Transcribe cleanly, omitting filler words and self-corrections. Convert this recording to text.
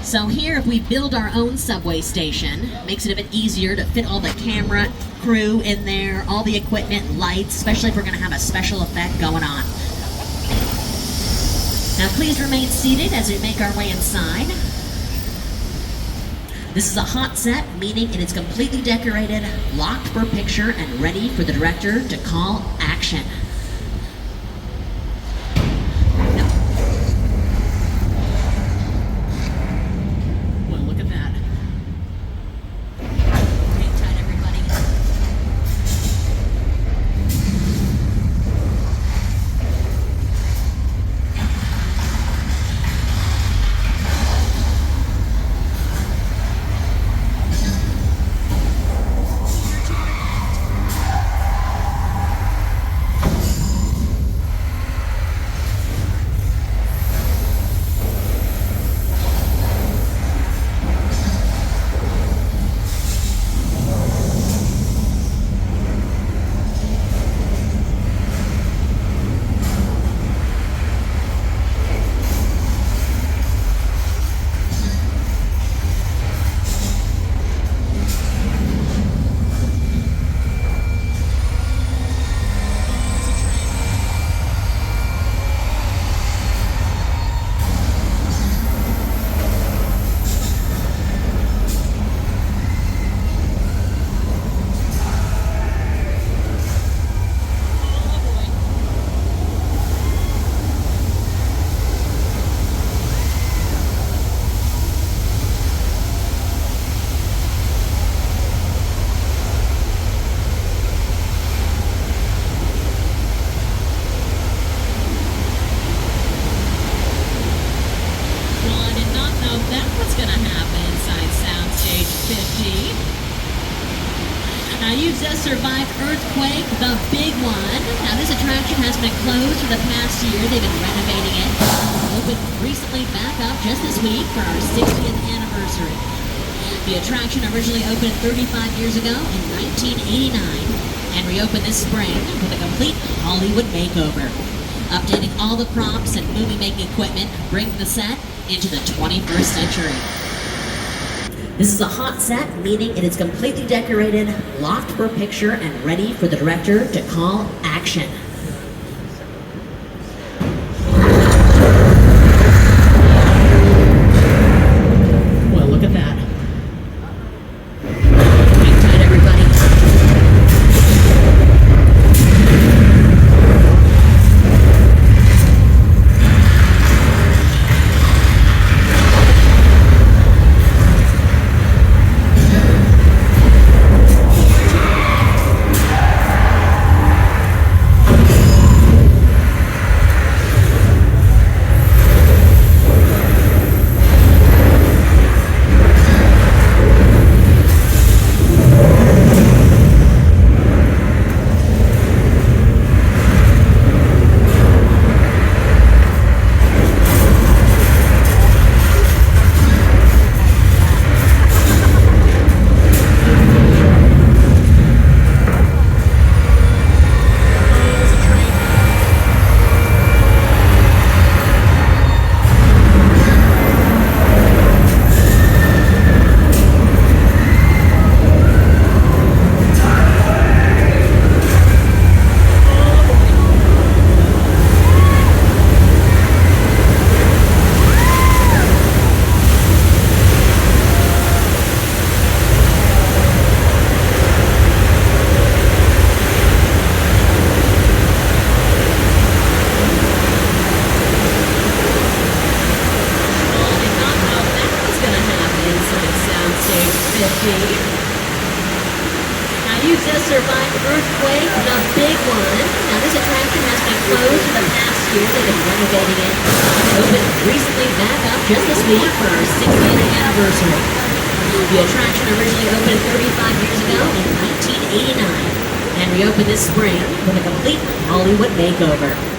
So here, if we build our own subway station, makes it a bit easier to fit all the camera crew in there, all the equipment, lights, especially if we're going to have a special effect going on. Now please remain seated as we make our way inside. This is a hot set, meaning it is completely decorated, locked for picture, and ready for the director to call action. Well, look at that. Hang tight, everybody. Now you've just survived earthquake, the big one. Now this attraction has been closed for the past year. They've been renovating it. Opened recently back up just this week for our 60th anniversary. The attraction originally opened 35 years ago in 1989 and reopened this spring with a complete Hollywood makeover. Updating all the props and movie-making equipment, bringing the set into the 21st century. This is a hot set, meaning it is completely decorated, locked for picture, and ready for the director to call action. Well, look at that. Hang tight, everybody. Now you've just survived earthquake, the big one. Now this attraction has been closed for the past year. They've been renovating it. It opened recently back up just this week for our 60th anniversary. The attraction originally opened 35 years ago in 1989 and reopened this spring with a complete Hollywood makeover.